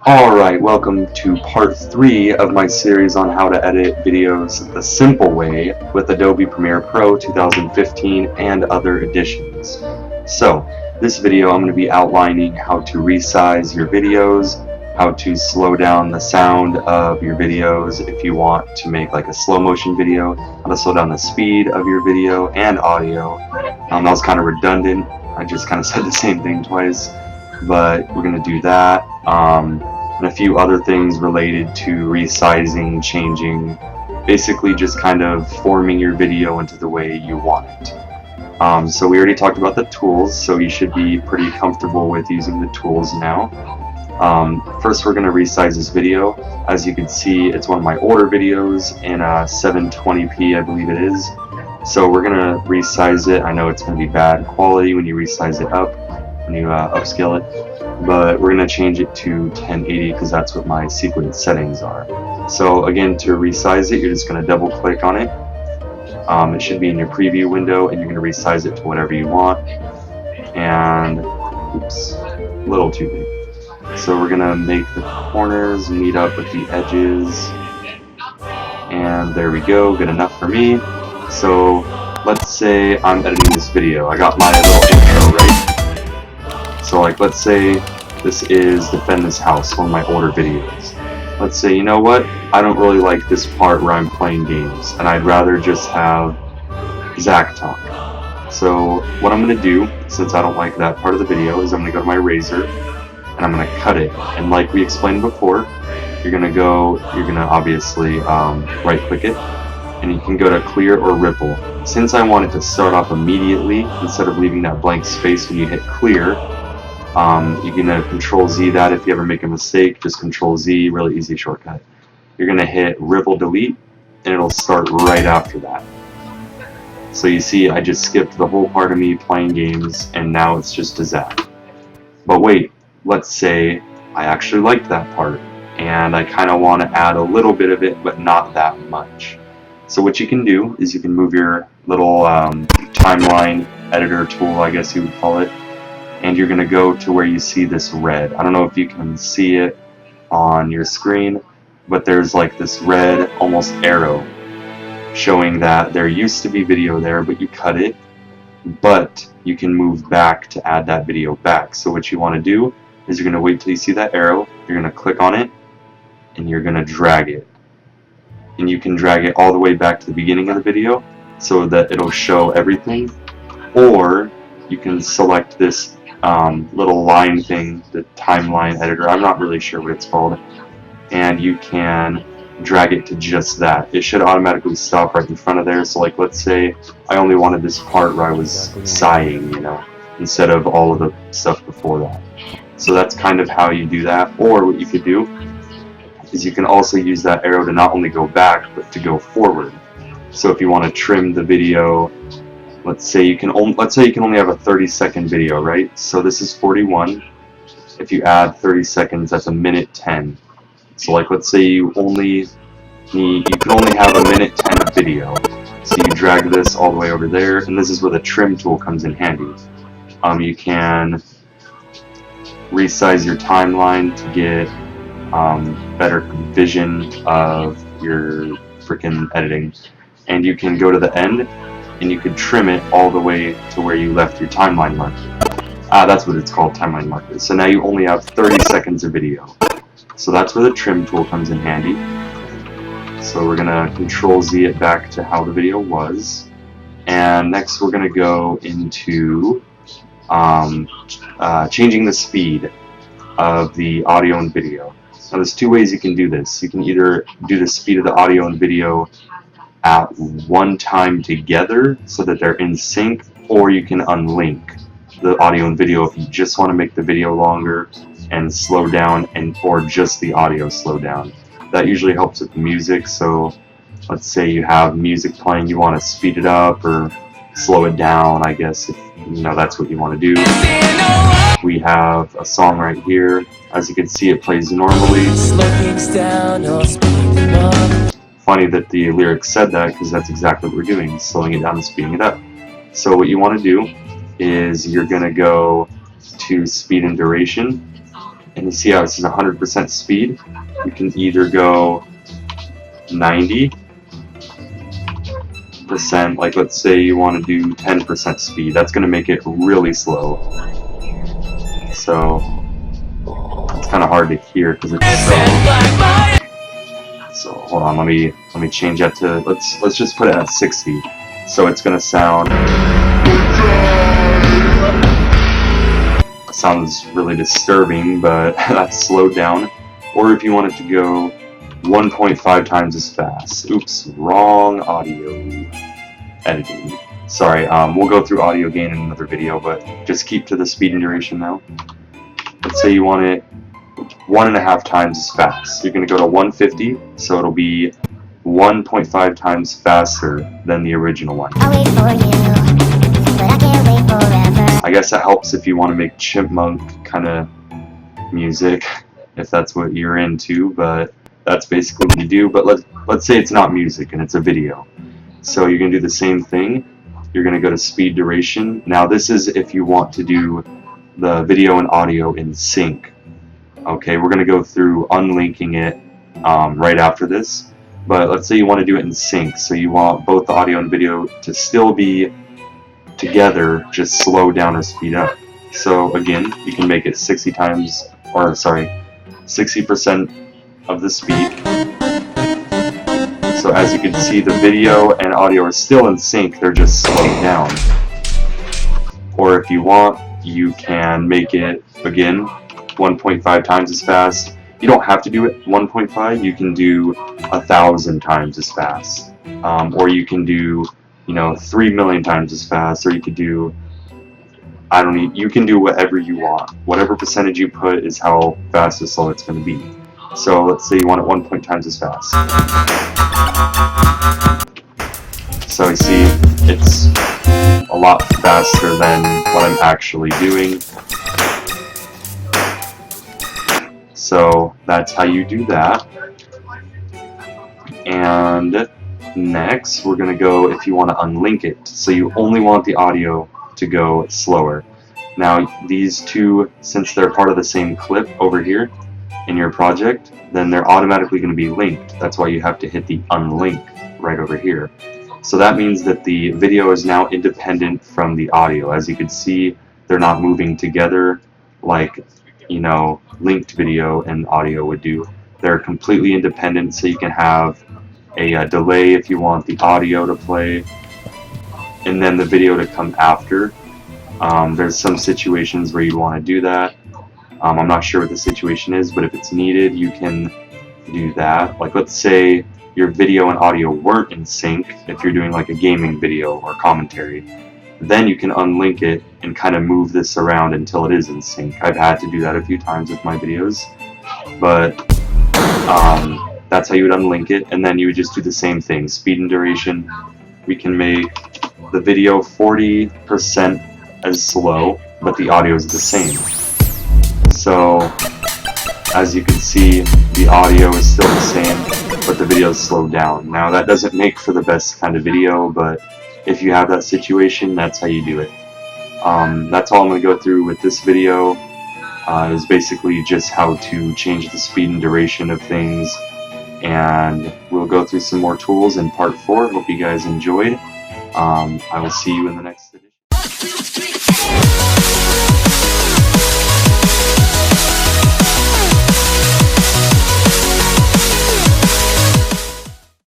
Alright, welcome to part 3 of my series on how to edit videos the simple way with Adobe Premiere Pro 2015 and other editions. So, this video I'm going to be outlining how to resize your videos, how to slow down the sound of your videos if you want to make like a slow motion video, how to slow down the speed of your video and audio. That was kind of redundant, I just kind of said the same thing twice, but we're going to do that. And a few other things related to resizing, changing, basically just kind of forming your video into the way you want it. So we already talked about the tools, so you should be pretty comfortable with using the tools now. First we're going to resize this video. As you can see, it's one of my older videos in 720p, I believe it is. So we're going to resize it. I know it's going to be bad quality when you resize it up, when you upscale it. But we're going to change it to 1080 because that's what my secret settings are. So again, to resize it, you're just going to double click on it. It should be in your preview window, and you're going to resize it to whatever you want. And, oops, a little too big. So we're going to make the corners meet up with the edges. And there we go, good enough for me. So let's say I'm editing this video. I got my little intro, right? So like, let's say this is Defend This House, one of my older videos. Let's say, you know what, I don't really like this part where I'm playing games, and I'd rather just have Zach talk. So what I'm going to do, since I don't like that part of the video, is I'm going to go to my razor, and I'm going to cut it. And like we explained before, you're going to obviously right click it, and you can go to clear or ripple. Since I want it to start off immediately, instead of leaving that blank space when you hit clear, you can Control Z that. If you ever make a mistake, just Control Z, really easy shortcut. You're going to hit ripple delete, and it'll start right after that. So you see, I just skipped the whole part of me playing games, and now it's just a Zach. But wait, let's say I actually liked that part, and I kind of want to add a little bit of it, but not that much. So what you can do is you can move your little timeline editor tool, I guess you would call it, and you're going to go to where you see this red. I don't know if you can see it on your screen, but there's like this red almost arrow showing that there used to be video there, but you cut it, but you can move back to add that video back. So what you want to do is you're going to wait till you see that arrow, you're going to click on it, and you're going to drag it. And you can drag it all the way back to the beginning of the video so that it'll show everything, or you can select this little line thing, the timeline editor, I'm not really sure what it's called, and you can drag it to just that. It should automatically stop right in front of there. So like, let's say I only wanted this part where I was sighing, you know, instead of all of the stuff before that. So that's kind of how you do that. Or what you could do is you can also use that arrow to not only go back, but to go forward. So if you want to trim the video, let's say you can only have a 30-second video, right? So this is 41. If you add 30 seconds, that's a minute 10. So like, let's say you can only have a minute 10 of video. So you drag this all the way over there, and this is where the trim tool comes in handy. You can resize your timeline to get better vision of your freaking editing, and you can go to the end and you could trim it all the way to where you left your timeline marker. That's what it's called, timeline marker. So now you only have 30 seconds of video. So that's where the trim tool comes in handy. So we're gonna Control Z it back to how the video was, and next we're gonna go into changing the speed of the audio and video. Now there's two ways you can do this. You can either do the speed of the audio and video at one time together so that they're in sync, or you can unlink the audio and video if you just want to make the video longer and slow down, or just the audio slow down. That usually helps with music. So let's say you have music playing, you want to speed it up or slow it down, I guess, if you know that's what you want to do. We have a song right here. As you can see, it plays normally. Funny that the lyrics said that, because that's exactly what we're doing, slowing it down and speeding it up. So what you want to do is you're going to go to speed and duration, and you see how this is 100% speed. You can either go 90%, like let's say you want to do 10% speed. That's going to make it really slow. So it's kind of hard to hear because it's so hold on, let me change that to let's just put it at 60. So it's going to sounds really disturbing, but that's slowed down. Or if you want it to go 1.5 times as fast. Oops, wrong audio editing. Sorry, we'll go through audio gain in another video, but just keep to the speed and duration now. Let's say you want it 1.5 times as fast. You're going to go to 150, so it'll be 1.5 times faster than the original one. I'll wait for you, but I can't wait forever. I guess that helps if you want to make chipmunk kind of music, if that's what you're into, but that's basically what you do. But let's say it's not music and it's a video. So you're going to do the same thing. You're going to go to speed duration. Now this is if you want to do the video and audio in sync. Okay, we're going to go through unlinking it right after this. But let's say you want to do it in sync. So you want both the audio and video to still be together, just slow down or speed up. So again, you can make it 60% of the speed. So as you can see, the video and audio are still in sync, they're just slowed down. Or if you want, you can make it, again, 1.5 times as fast. You don't have to do it 1.5, you can do 1,000 times as fast. Or you can do, 3 million times as fast, or you could do, you can do whatever you want. Whatever percentage you put is how fast or slow it's going to be. So let's say you want it 1 times as fast. So you see, it's a lot faster than what I'm actually doing. So that's how you do that. And next, we're going to go if you want to unlink it. So you only want the audio to go slower. Now these two, since they're part of the same clip over here in your project, then they're automatically going to be linked. That's why you have to hit the unlink right over here. So that means that the video is now independent from the audio. As you can see, they're not moving together like, linked video and audio would do. They're completely independent, so you can have a delay if you want the audio to play and then the video to come after. There's some situations where you want to do that. I'm not sure what the situation is, but if it's needed, you can do that. Like let's say your video and audio weren't in sync, if you're doing like a gaming video or commentary, then you can unlink it and kind of move this around until it is in sync. I've had to do that a few times with my videos, but that's how you would unlink it, and then you would just do the same thing. Speed and duration, we can make the video 40% as slow, but the audio is the same. So as you can see, the audio is still the same, but the video is slowed down. Now that doesn't make for the best kind of video, but if you have that situation, that's how you do it. That's all I'm going to go through with this video. Is basically just how to change the speed and duration of things, and we'll go through some more tools in part 4. Hope you guys enjoyed. I will see you in the next edition.